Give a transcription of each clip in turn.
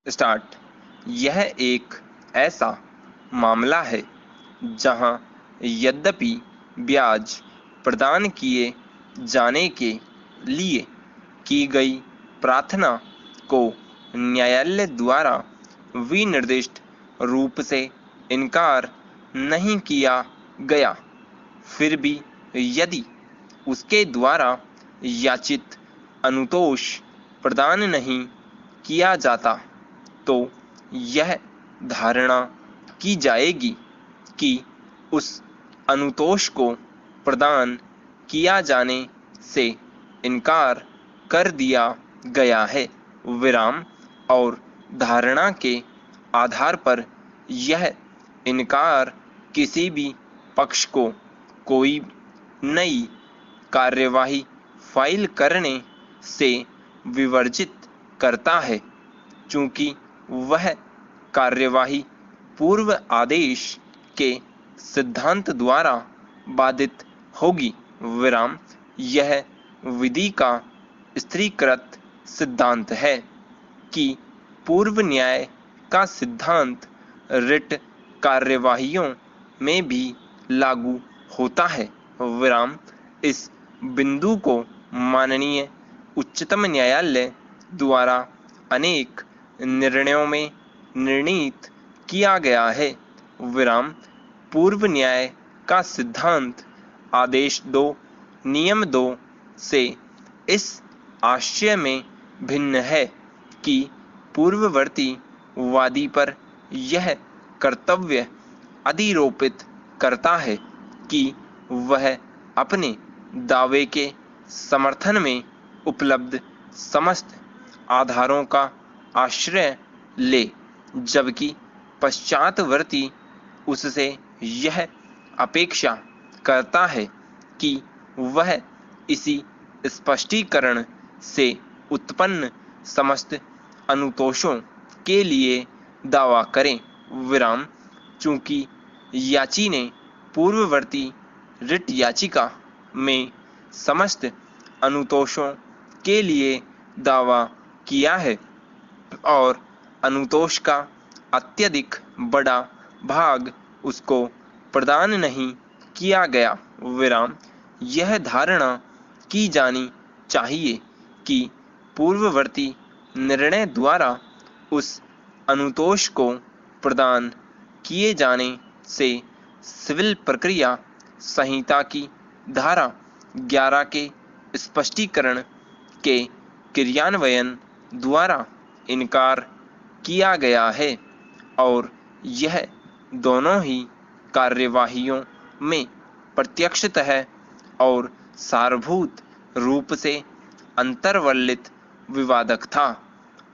Start. यह एक ऐसा मामला है जहां यद्यपि ब्याज प्रदान किए जाने के लिए की गई प्रार्थना को न्यायालय द्वारा विनिर्दिष्ट रूप से इनकार नहीं किया गया, फिर भी यदि उसके द्वारा याचित अनुतोष प्रदान नहीं किया जाता तो यह धारणा की जाएगी कि उस अनुतोष को प्रदान किया जाने से इनकार कर दिया गया है, विराम। और धारणा के आधार पर यह इनकार किसी भी पक्ष को कोई नई कार्यवाही फाइल करने से विवर्जित करता है, चूंकि वह कार्यवाही पूर्व आदेश के सिद्धांत द्वारा बाधित होगी, विराम। यह विधि का स्थिरीकृत सिद्धांत है कि पूर्व न्याय का सिद्धांत रिट कार्यवाहियों में भी लागू होता है, विराम। इस बिंदु को माननीय उच्चतम न्यायालय द्वारा अनेक निर्णयों में निर्णीत किया गया है, विराम। पूर्व न्याय का सिद्धांत आदेश 2 नियम 2 से इस आशय में भिन्न है कि पूर्ववर्ती वादी पर यह कर्तव्य अधिरोपित करता है कि वह अपने दावे के समर्थन में उपलब्ध समस्त आधारों का आश्रय ले, जबकि पश्चातवर्ती उससे यह अपेक्षा करता है कि वह इसी स्पष्टीकरण से उत्पन्न समस्त अनुतोषों के लिए दावा करें, विराम। चूंकि याची ने पूर्ववर्ती रिट याचिका में समस्त अनुतोषों के लिए दावा किया है और अनुतोष का अत्यधिक बड़ा भाग उसको प्रदान नहीं किया गया, विराम। यह धारणा की जानी चाहिए कि पूर्ववर्ती निर्णय द्वारा उस अनुतोष को प्रदान किए जाने से सिविल प्रक्रिया संहिता की धारा 11 के स्पष्टीकरण के क्रियान्वयन द्वारा इनकार किया गया है और यह दोनों ही कार्यवाहियों में प्रत्यक्षतः और सारभूत रूप से अंतर्वलित विवादक था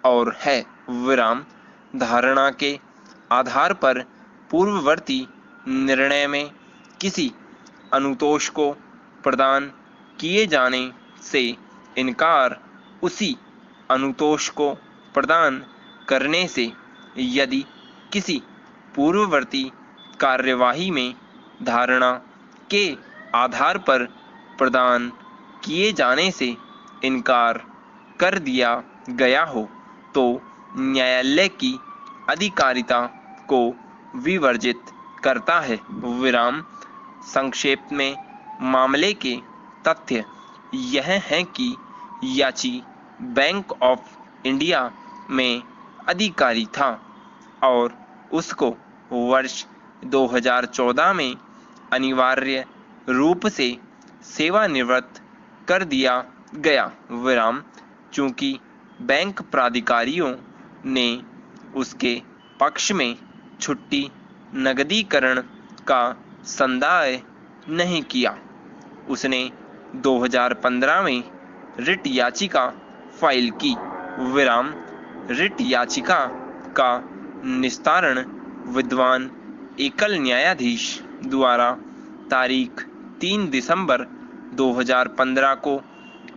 और है, विराम। धारणा के आधार पर पूर्ववर्ती निर्णय में किसी अनुतोष को प्रदान किए जाने से इनकार उसी अनुतोष को प्रदान करने से यदि किसी पूर्ववर्ती कार्यवाही में धारणा के आधार पर प्रदान किए जाने से इनकार कर दिया गया हो तो न्यायालय की अधिकारिता को विवर्जित करता है, विराम। संक्षेप में मामले के तथ्य यह है कि याची बैंक ऑफ इंडिया में अधिकारी था और उसको वर्ष 2014 में अनिवार्य रूप से सेवानिवृत्त कर दिया गया, विराम। चूंकि बैंक प्राधिकारियों ने उसके पक्ष में छुट्टी नगदीकरण का संदाय नहीं किया, उसने 2015 में रिट याचिका फाइल की, विराम। रिट याचिका का निस्तारण विद्वान एकल न्यायाधीश द्वारा तारीख 3 दिसंबर 2015 को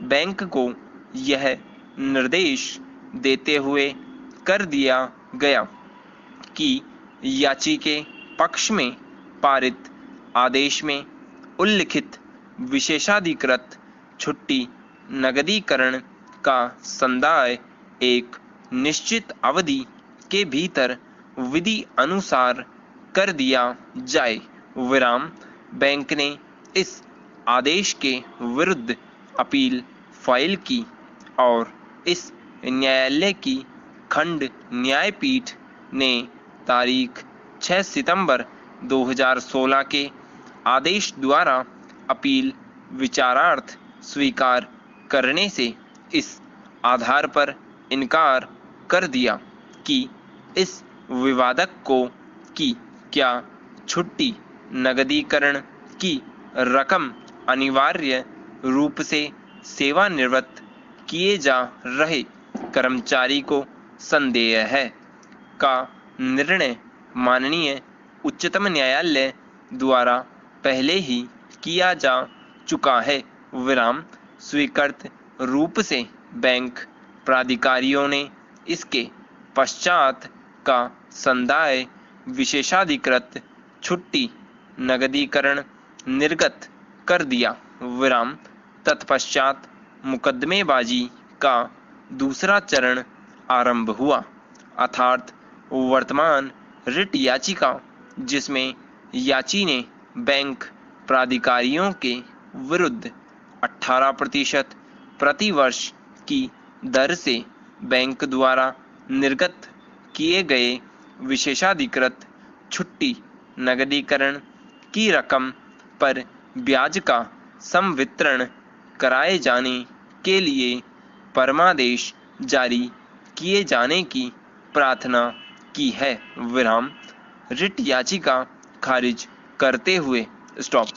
बैंक को यह निर्देश देते हुए कर दिया गया कि याची के पक्ष में पारित आदेश में उल्लिखित विशेषाधिकृत छुट्टी नगदीकरण का संदाय एक निश्चित अवधि के भीतर विधि अनुसार कर दिया जाए। विराम बैंक ने इस आदेश के विरुद्ध अपील फाइल की और इस न्यायालय की खंड न्यायपीठ ने तारीख 6 सितंबर 2016 के आदेश द्वारा अपील विचारार्थ स्वीकार करने से इस आधार पर इनकार कर दिया कि इस विवादक को कि क्या छुट्टी नगदीकरण की रकम अनिवार्य रूप से सेवानिवृत्त किए जा रहे कर्मचारी को संदेह है का निर्णय माननीय उच्चतम न्यायालय द्वारा पहले ही किया जा चुका है। विराम स्वीकृत रूप से बैंक प्राधिकारियों ने इसके पश्चात का संदाय विशेषाधिकृत छुट्टी नगदीकरण निर्गत कर दिया। विराम तत्पश्चात मुकदमेबाजी का दूसरा चरण आरंभ हुआ, अर्थात वर्तमान रिट याचिका, जिसमें याची ने बैंक प्राधिकारियों के विरुद्ध 18% प्रति वर्ष की दर से बैंक द्वारा निर्गत किए गए विशेषाधिकृत छुट्टी नगदीकरण की रकम पर ब्याज का संवितरण कराए जाने के लिए परमादेश जारी किए जाने की प्रार्थना की है। विराम रिट याचिका खारिज करते हुए स्टॉप।